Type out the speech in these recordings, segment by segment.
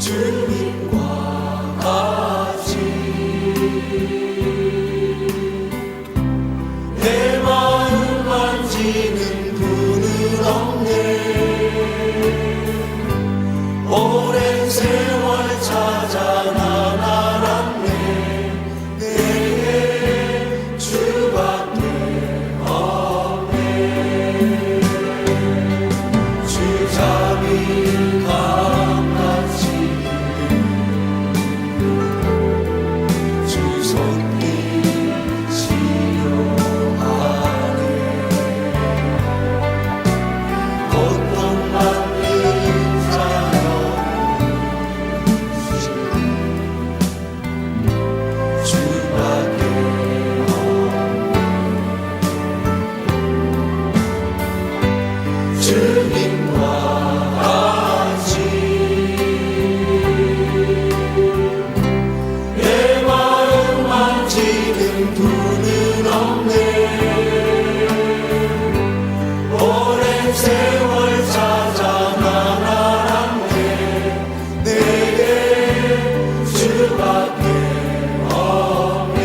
주님과 같이 내 마음 만지는 분은 없네. 오랜 세월 찾아 난 알았네. 내게 주밖에 없네. 주 자비 감같이 주 손길 치료하네. 고통받는 자여 주밖에 없네. 주님과 같이 내 마음 만지는 분은 없네. 오랜 세월 찾아 난 알았네. 내게 주밖에 없네.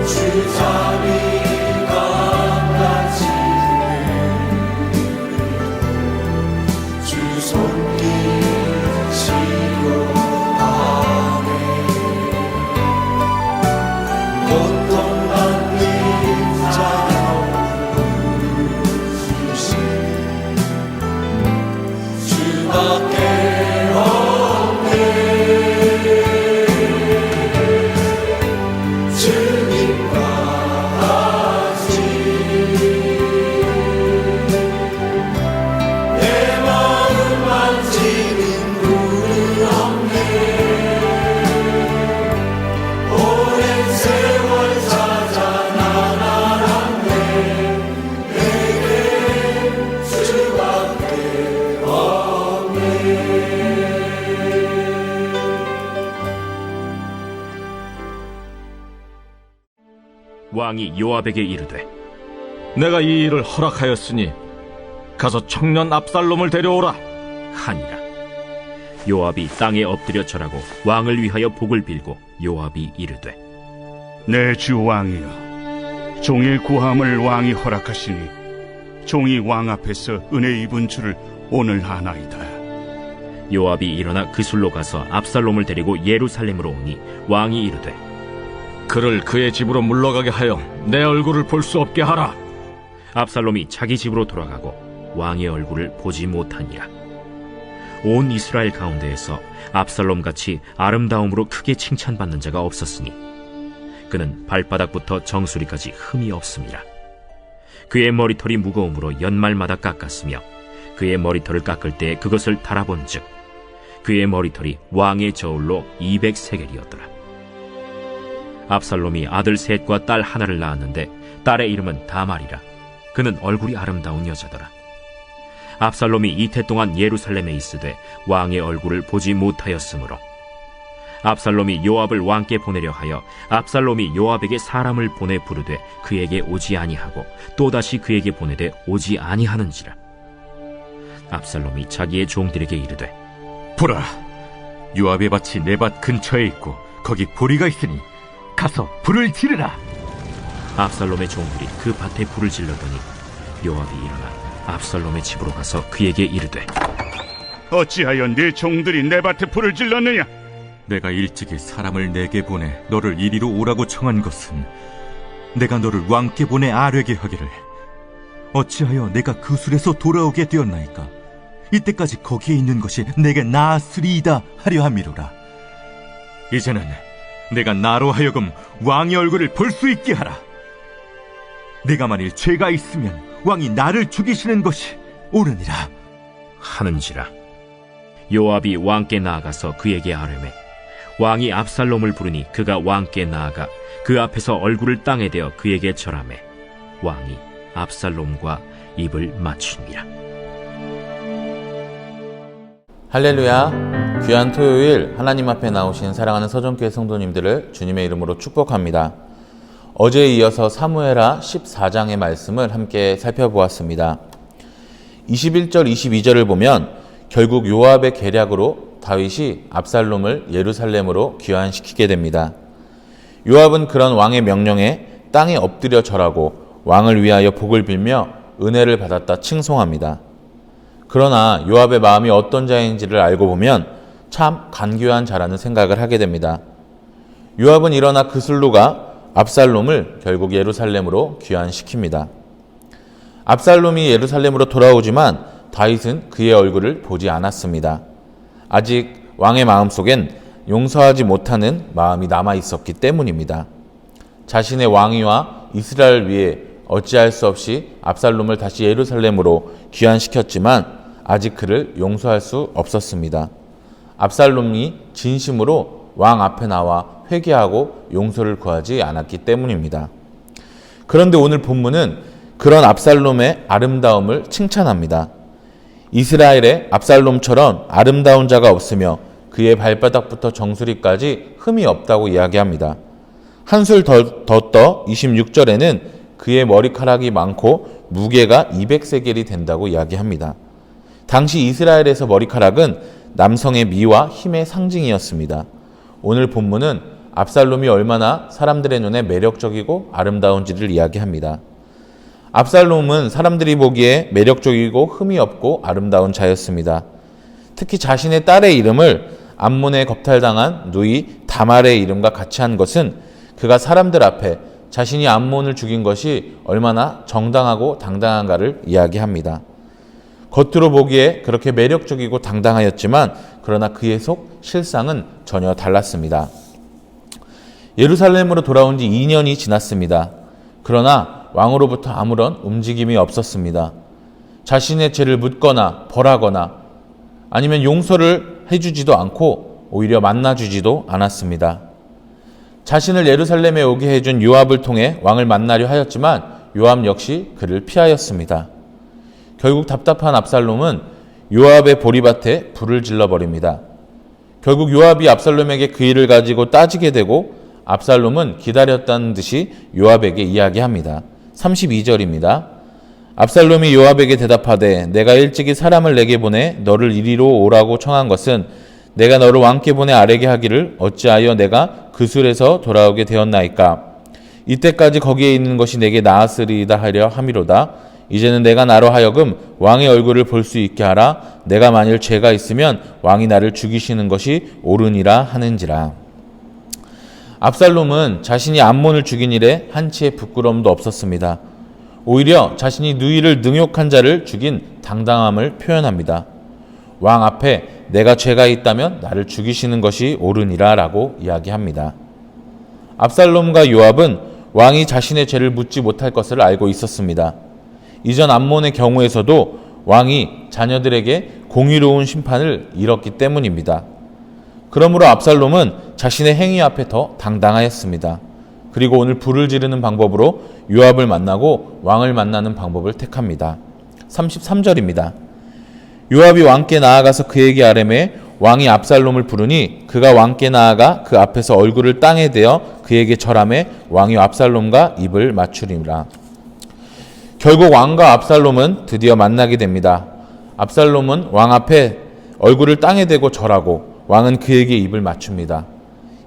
주 자비 감같이 주 손길 치료하네. 고통받는 자여 부르시네. 주밖에 없네. 주님과 같이 내 마음 만지는 분은 없네. 오랜 세월 찾아 난 알았네. 내게 주밖에 없네. 왕이 요압에게 이르되 내가 이 일을 허락하였으니 가서 청년 압살롬을 데려오라. 하니라. 요압이 땅에 엎드려 절하고 왕을 위하여 복을 빌고 요압이 이르되 내 주 왕이여, 종의 구함을 왕이 허락하시니 종이 왕 앞에서 은혜 입은 줄을 오늘 아나이다. 요압이 일어나 그술로 가서 압살롬을 데리고 예루살렘으로 오니 왕이 이르되 그를 그의 집으로 물러가게 하여 내 얼굴을 볼 수 없게 하라. 압살롬이 자기 집으로 돌아가고 왕의 얼굴을 보지 못하니라. 온 이스라엘 가운데에서 압살롬같이 아름다움으로 크게 칭찬받는 자가 없었으니 그는 발바닥부터 정수리까지 흠이 없음이라. 그의 머리털이 무거움으로 연말마다 깎았으며 그의 머리털을 깎을 때 그것을 달아본즉 그의 머리털이 왕의 저울로 200세겔이었더라. 압살롬이 아들 셋과 딸 하나를 낳았는데 딸의 이름은 다말이라. 그는 얼굴이 아름다운 여자더라. 압살롬이 이태 동안 예루살렘에 있으되 왕의 얼굴을 보지 못하였으므로 압살롬이 요압을 왕께 보내려 하여 압살롬이 요압에게 사람을 보내 부르되 그에게 오지 아니하고 또다시 그에게 보내되 오지 아니하는지라. 압살롬이 자기의 종들에게 이르되 보라, 요압의 밭이 내 밭 근처에 있고 거기 보리가 있으니 가서 불을 지르라. 압살롬의 종들이 그 밭에 불을 질렀더니 요압이 일어나 압살롬의 집으로 가서 그에게 이르되 어찌하여 네 종들이 내 밭에 불을 질렀느냐? 내가 일찍이 사람을 내게 보내 너를 이리로 오라고 청한 것은 내가 너를 왕께 보내 아뢰게 하기를 어찌하여 내가 그 술에서 돌아오게 되었나이까? 이때까지 거기에 있는 것이 내게 나았으리이다 하려 함이로라. 이제는 내가 나로 하여금 왕의 얼굴을 볼 수 있게 하라. 내가 만일 죄가 있으면 왕이 나를 죽이시는 것이 옳으니라 하는지라. 요압이 왕께 나아가서 그에게 아뢰매 왕이 압살롬을 부르니 그가 왕께 나아가 그 앞에서 얼굴을 땅에 대어 그에게 절하매 왕이 압살롬과 입을 맞추니라. 할렐루야. 귀한 토요일 하나님 앞에 나오신 사랑하는 서정교회 성도님들을 주님의 이름으로 축복합니다. 어제에 이어서 사무엘하 14장의 말씀을 함께 살펴보았습니다. 21절 22절을 보면 결국 요압의 계략으로 다윗이 압살롬을 예루살렘으로 귀환시키게 됩니다. 요압은 그런 왕의 명령에 땅에 엎드려 절하고 왕을 위하여 복을 빌며 은혜를 받았다 칭송합니다. 그러나 요압의 마음이 어떤 자인지를 알고 보면 참 간교한 자라는 생각을 하게 됩니다. 요압은 일어나 그술로 가 압살롬을 결국 예루살렘으로 귀환시킵니다. 압살롬이 예루살렘으로 돌아오지만 다윗은 그의 얼굴을 보지 않았습니다. 아직 왕의 마음속엔 용서하지 못하는 마음이 남아 있었기 때문입니다. 자신의 왕위와 이스라엘을 위해 어찌할 수 없이 압살롬을 다시 예루살렘으로 귀환시켰지만 아직 그를 용서할 수 없었습니다. 압살롬이 진심으로 왕 앞에 나와 회개하고 용서를 구하지 않았기 때문입니다. 그런데 오늘 본문은 그런 압살롬의 아름다움을 칭찬합니다. 이스라엘에 압살롬처럼 아름다운 자가 없으며 그의 발바닥부터 정수리까지 흠이 없다고 이야기합니다. 한술 더 떠 26절에는 그의 머리카락이 많고 무게가 200세겔이 된다고 이야기합니다. 당시 이스라엘에서 머리카락은 남성의 미와 힘의 상징이었습니다. 오늘 본문은 압살롬이 얼마나 사람들의 눈에 매력적이고 아름다운지를 이야기합니다. 압살롬은 사람들이 보기에 매력적이고 흠이 없고 아름다운 자였습니다. 특히 자신의 딸의 이름을 암몬에 겁탈당한 누이 다말의 이름과 같이 한 것은 그가 사람들 앞에 자신이 암몬을 죽인 것이 얼마나 정당하고 당당한가를 이야기합니다. 겉으로 보기에 그렇게 매력적이고 당당하였지만 그러나 그의 속 실상은 전혀 달랐습니다. 예루살렘으로 돌아온 지 2년이 지났습니다. 그러나 왕으로부터 아무런 움직임이 없었습니다. 자신의 죄를 묻거나 벌하거나 아니면 용서를 해주지도 않고 오히려 만나주지도 않았습니다. 자신을 예루살렘에 오게 해준 요압을 통해 왕을 만나려 하였지만 요압 역시 그를 피하였습니다. 결국 답답한 압살롬은 요압의 보리밭에 불을 질러버립니다. 결국 요압이 압살롬에게 그 일을 가지고 따지게 되고 압살롬은 기다렸다는 듯이 요압에게 이야기합니다. 32절입니다. 압살롬이 요압에게 대답하되 내가 일찍이 사람을 내게 보내 너를 이리로 오라고 청한 것은 내가 너를 왕께 보내 아뢰게 하기를 어찌하여 내가 그술에서 돌아오게 되었나이까. 이때까지 거기에 있는 것이 내게 나았으리이다 하려 함이로다. 이제는 내가 나로 하여금 왕의 얼굴을 볼 수 있게 하라. 내가 만일 죄가 있으면 왕이 나를 죽이시는 것이 옳으니라 하는지라. 압살롬은 자신이 암몬을 죽인 일에 한치의 부끄러움도 없었습니다. 오히려 자신이 누이를 능욕한 자를 죽인 당당함을 표현합니다. 왕 앞에 내가 죄가 있다면 나를 죽이시는 것이 옳으니라 라고 이야기합니다. 압살롬과 요압은 왕이 자신의 죄를 묻지 못할 것을 알고 있었습니다. 이전 암몬의 경우에서도 왕이 자녀들에게 공의로운 심판을 잃었기 때문입니다. 그러므로 압살롬은 자신의 행위 앞에 더 당당하였습니다. 그리고 오늘 불을 지르는 방법으로 요압을 만나고 왕을 만나는 방법을 택합니다. 33절입니다. 요압이 왕께 나아가서 그에게 아뢰매 왕이 압살롬을 부르니 그가 왕께 나아가 그 앞에서 얼굴을 땅에 대어 그에게 절하매 왕이 압살롬과 입을 맞추리라. 결국 왕과 압살롬은 드디어 만나게 됩니다. 압살롬은 왕 앞에 얼굴을 땅에 대고 절하고 왕은 그에게 입을 맞춥니다.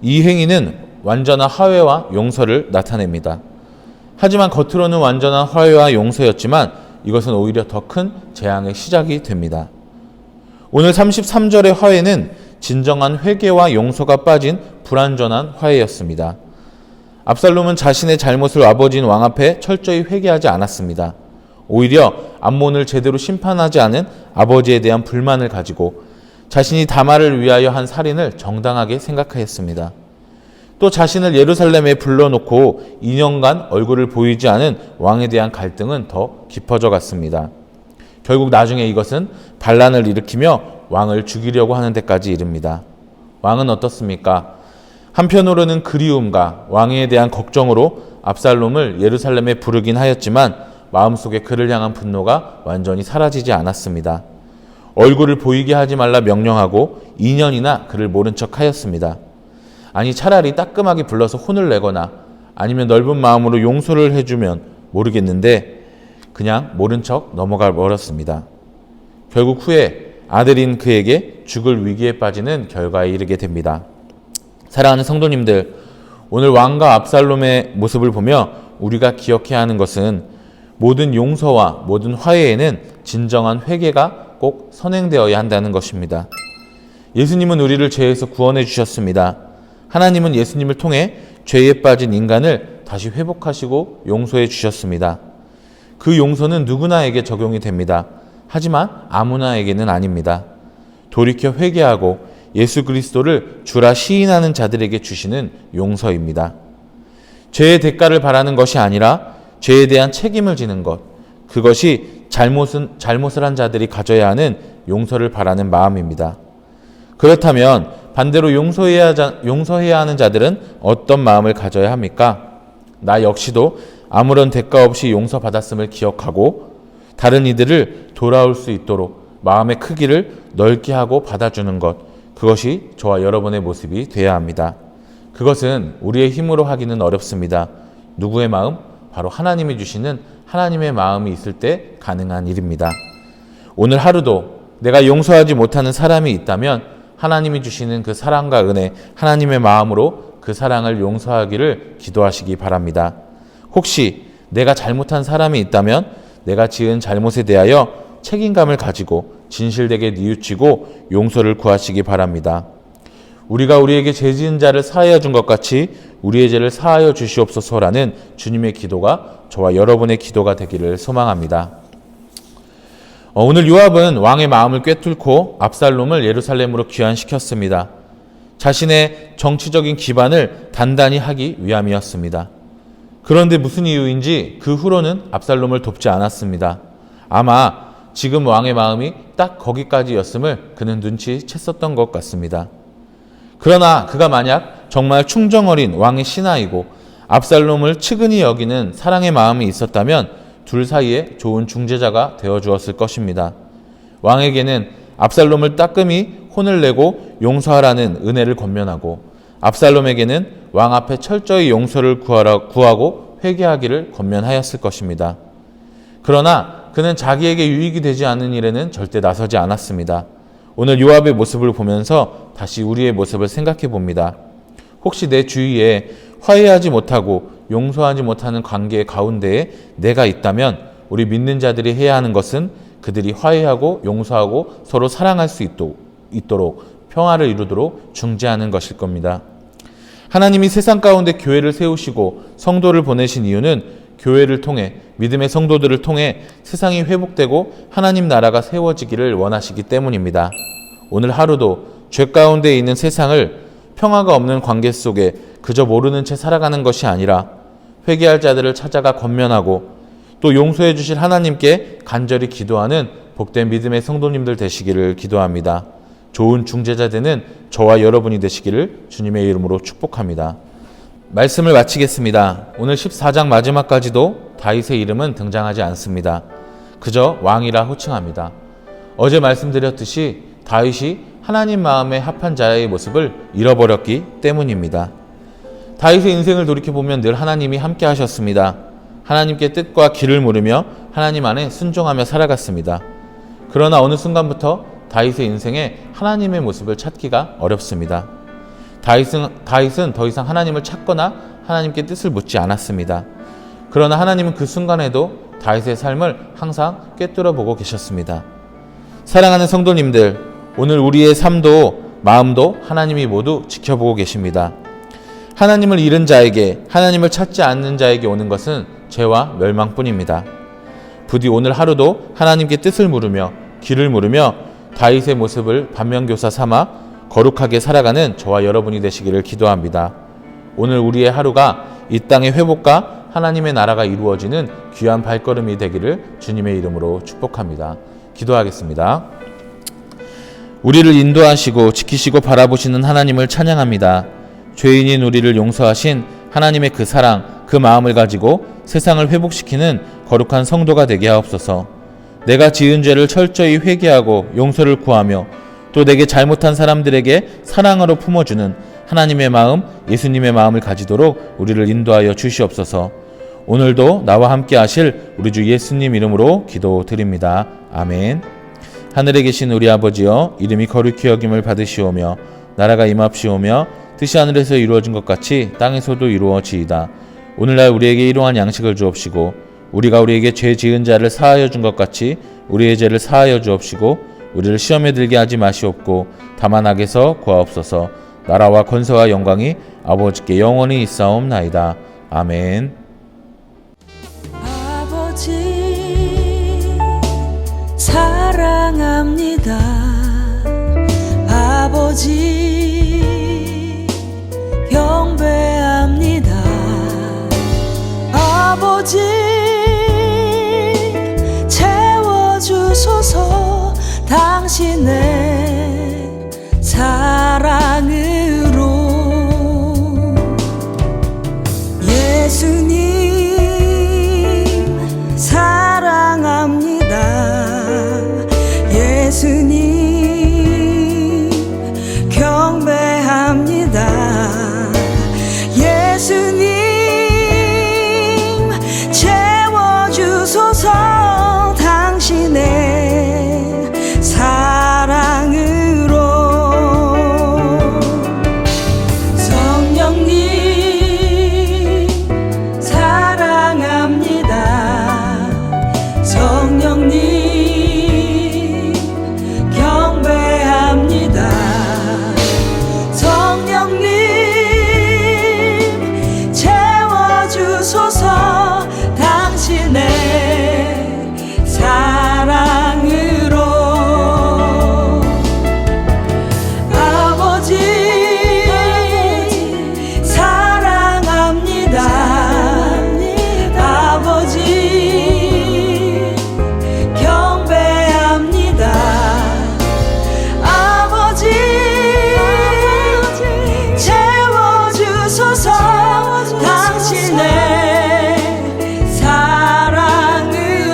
이 행위는 완전한 화해와 용서를 나타냅니다. 하지만 겉으로는 완전한 화해와 용서였지만 이것은 오히려 더 큰 재앙의 시작이 됩니다. 오늘 33절의 화해는 진정한 회개와 용서가 빠진 불완전한 화해였습니다. 압살롬은 자신의 잘못을 아버지인 왕 앞에 철저히 회개하지 않았습니다. 오히려 암몬을 제대로 심판하지 않은 아버지에 대한 불만을 가지고 자신이 다말을 위하여 한 살인을 정당하게 생각하였습니다. 또 자신을 예루살렘에 불러놓고 2년간 얼굴을 보이지 않은 왕에 대한 갈등은 더 깊어져 갔습니다. 결국 나중에 이것은 반란을 일으키며 왕을 죽이려고 하는 데까지 이릅니다. 왕은 어떻습니까? 한편으로는 그리움과 왕에 대한 걱정으로 압살롬을 예루살렘에 부르긴 하였지만 마음속에 그를 향한 분노가 완전히 사라지지 않았습니다. 얼굴을 보이게 하지 말라 명령하고 2년이나 그를 모른 척 하였습니다. 아니 차라리 따끔하게 불러서 혼을 내거나 아니면 넓은 마음으로 용서를 해주면 모르겠는데 그냥 모른 척 넘어가 버렸습니다. 결국 후에 아들인 그에게 죽을 위기에 빠지는 결과에 이르게 됩니다. 사랑하는 성도님들, 오늘 왕과 압살롬의 모습을 보며 우리가 기억해야 하는 것은 모든 용서와 모든 화해에는 진정한 회개가 꼭 선행되어야 한다는 것입니다. 예수님은 우리를 죄에서 구원해 주셨습니다. 하나님은 예수님을 통해 죄에 빠진 인간을 다시 회복하시고 용서해 주셨습니다. 그 용서는 누구나에게 적용이 됩니다. 하지만 아무나에게는 아닙니다. 돌이켜 회개하고 예수 그리스도를 주라 시인하는 자들에게 주시는 용서입니다. 죄의 대가를 바라는 것이 아니라 죄에 대한 책임을 지는 것, 그것이 잘못을 한 자들이 가져야 하는 용서를 바라는 마음입니다. 그렇다면 반대로 용서해야 하는 자들은 어떤 마음을 가져야 합니까? 나 역시도 아무런 대가 없이 용서받았음을 기억하고 다른 이들을 돌아올 수 있도록 마음의 크기를 넓게 하고 받아주는 것, 그것이 저와 여러분의 모습이 되어야 합니다. 그것은 우리의 힘으로 하기는 어렵습니다. 누구의 마음? 바로 하나님이 주시는 하나님의 마음이 있을 때 가능한 일입니다. 오늘 하루도 내가 용서하지 못하는 사람이 있다면 하나님이 주시는 그 사랑과 은혜, 하나님의 마음으로 그 사랑을 용서하기를 기도하시기 바랍니다. 혹시 내가 잘못한 사람이 있다면 내가 지은 잘못에 대하여 책임감을 가지고 진실되게 뉘우치고 용서를 구하시기 바랍니다. 우리가 우리에게 죄 지은 자를 사하여 준 것 같이 우리의 죄를 사하여 주시옵소서라는 주님의 기도가 저와 여러분의 기도가 되기를 소망합니다. 오늘 요압은 왕의 마음을 꿰뚫고 압살롬을 예루살렘으로 귀환시켰습니다. 자신의 정치적인 기반을 단단히 하기 위함이었습니다. 그런데 무슨 이유인지 그 후로는 압살롬을 돕지 않았습니다. 아마 지금 왕의 마음이 딱 거기까지였음을 그는 눈치챘었던 것 같습니다. 그러나 그가 만약 정말 충정어린 왕의 신하이고 압살롬을 측은히 여기는 사랑의 마음이 있었다면 둘 사이에 좋은 중재자가 되어 주었을 것입니다. 왕에게는 압살롬을 따끔히 혼을 내고 용서하라는 은혜를 권면하고 압살롬에게는 왕 앞에 철저히 용서를 구하고 회개하기를 권면하였을 것입니다. 그러나 그는 자기에게 유익이 되지 않는 일에는 절대 나서지 않았습니다. 오늘 요압의 모습을 보면서 다시 우리의 모습을 생각해 봅니다. 혹시 내 주위에 화해하지 못하고 용서하지 못하는 관계 가운데에 내가 있다면 우리 믿는 자들이 해야 하는 것은 그들이 화해하고 용서하고 서로 사랑할 수 있도록 평화를 이루도록 중재하는 것일 겁니다. 하나님이 세상 가운데 교회를 세우시고 성도를 보내신 이유는 교회를 통해 믿음의 성도들을 통해 세상이 회복되고 하나님 나라가 세워지기를 원하시기 때문입니다. 오늘 하루도 죄 가운데 있는 세상을 평화가 없는 관계 속에 그저 모르는 채 살아가는 것이 아니라 회개할 자들을 찾아가 권면하고 또 용서해 주실 하나님께 간절히 기도하는 복된 믿음의 성도님들 되시기를 기도합니다. 좋은 중재자 되는 저와 여러분이 되시기를 주님의 이름으로 축복합니다. 말씀을 마치겠습니다. 오늘 14장 마지막까지도 다윗의 이름은 등장하지 않습니다. 그저 왕이라 호칭합니다. 어제 말씀드렸듯이 다윗이 하나님 마음에 합한 자의 모습을 잃어버렸기 때문입니다. 다윗의 인생을 돌이켜보면 늘 하나님이 함께 하셨습니다. 하나님께 뜻과 길을 물으며 하나님 안에 순종하며 살아갔습니다. 그러나 어느 순간부터 다윗의 인생에 하나님의 모습을 찾기가 어렵습니다. 다윗은 더 이상 하나님을 찾거나 하나님께 뜻을 묻지 않았습니다. 그러나 하나님은 그 순간에도 다윗의 삶을 항상 꿰뚫어 보고 계셨습니다. 사랑하는 성도님들, 오늘 우리의 삶도 마음도 하나님이 모두 지켜보고 계십니다. 하나님을 잃은 자에게, 하나님을 찾지 않는 자에게 오는 것은 죄와 멸망뿐입니다. 부디 오늘 하루도 하나님께 뜻을 물으며 길을 물으며 다윗의 모습을 반면교사 삼아 거룩하게 살아가는 저와 여러분이 되시기를 기도합니다. 오늘 우리의 하루가 이 땅의 회복과 하나님의 나라가 이루어지는 귀한 발걸음이 되기를 주님의 이름으로 축복합니다. 기도하겠습니다. 우리를 인도하시고 지키시고 바라보시는 하나님을 찬양합니다. 죄인인 우리를 용서하신 하나님의 그 사랑, 그 마음을 가지고 세상을 회복시키는 거룩한 성도가 되게 하옵소서. 내가 지은 죄를 철저히 회개하고 용서를 구하며 또 내게 잘못한 사람들에게 사랑으로 품어주는 하나님의 마음, 예수님의 마음을 가지도록 우리를 인도하여 주시옵소서. 오늘도 나와 함께 하실 우리 주 예수님 이름으로 기도드립니다. 아멘. 하늘에 계신 우리 아버지여, 이름이 거룩히 여김을 받으시오며 나라가 임합시오며 뜻이 하늘에서 이루어진 것 같이 땅에서도 이루어지이다. 오늘날 우리에게 일용할 양식을 주옵시고 우리가 우리에게 죄 지은 자를 사하여 준 것 같이 우리의 죄를 사하여 주옵시고 우리를 시험에 들게 하지 마시옵고 다만 악에서 구하옵소서. 나라와 권세와 영광이 아버지께 영원히 있사옵나이다. 아멘. 아버지 사랑합니다. 아버지 경배합니다. 아버지 채워주소서. 당신의 사랑으로. 예수님 사랑합니다. 예수님 경배합니다. 예수님 채워주소서. 당신의 사랑으로. 성령님 사랑합니다. 성령님 경배합니다. 성령님 채워주소서. 당신의 사랑으로. 아버지 사랑합니다. 아버지 경배합니다. 아버지 채워주소서. 당신의 사랑으로.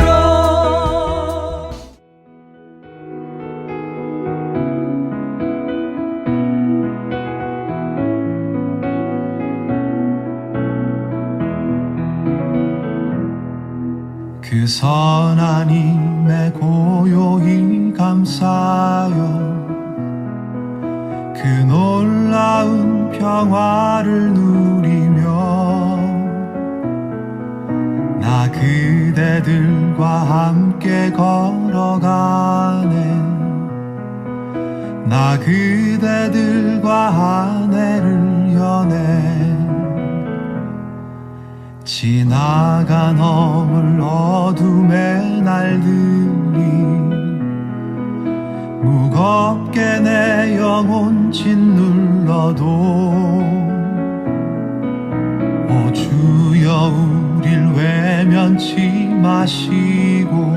그 선한 힘에 고요히 감사하여 그 놀라운 평화를 누리며 나 그대들과 함께 걸어가네. 나 그대들과 한 해를 여네. 지나가 넘을 어둠의 날들이 무겁게 내 영혼 짓눌러도 오 주여 우릴 외면치 마시고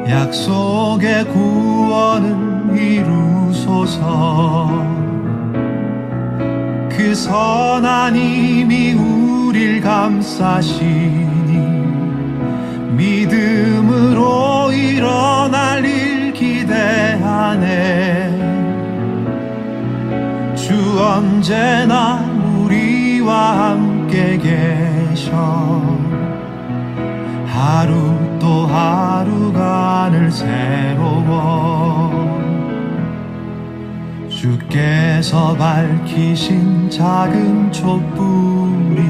약속의 구원을 이루소서. 그 선한 힘이 우릴 감싸시니 믿음으로 일어날 일 기대하네. 주 언제나 우리와 함께 계셔. 하루 또 하루가 늘 새로워. 주께서 밝히신 작은 촛불이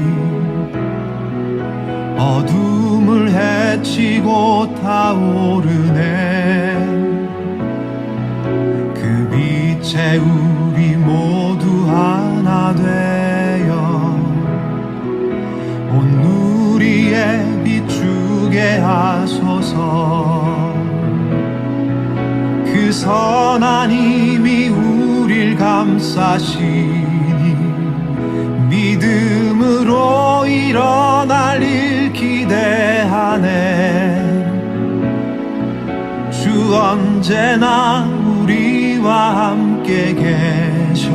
어둠을 헤치고 타오르네. 그 빛에 우리 모두 하나 되어 온 누리에 비추게 하소서. 그 선한 힘이 우릴 감싸시니 믿음으로 일어날 일 기대하네. 주 언제나 우리와 함께 계셔.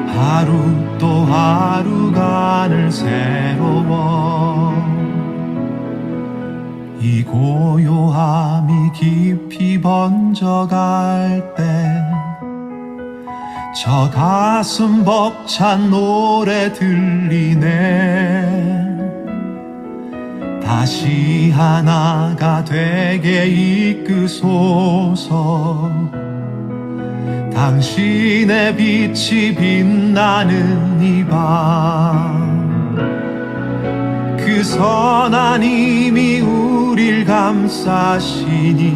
하루 또 하루가 늘 새로워. 이 고요함이 깊이 번져갈 때 저 가슴 벅찬 노래 들리네. 다시 하나가 되게 이끄소서. 당신의 빛이 빛나는 이 밤, 그 선한 힘이 우릴 감싸시니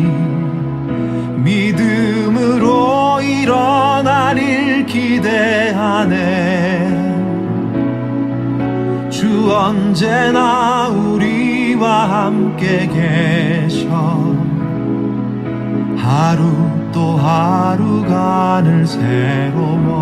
믿음으로 일어나릴 기대하네. 주 언제나 우리와 함께 계셔. 하루 또 하루가 늘 새로워.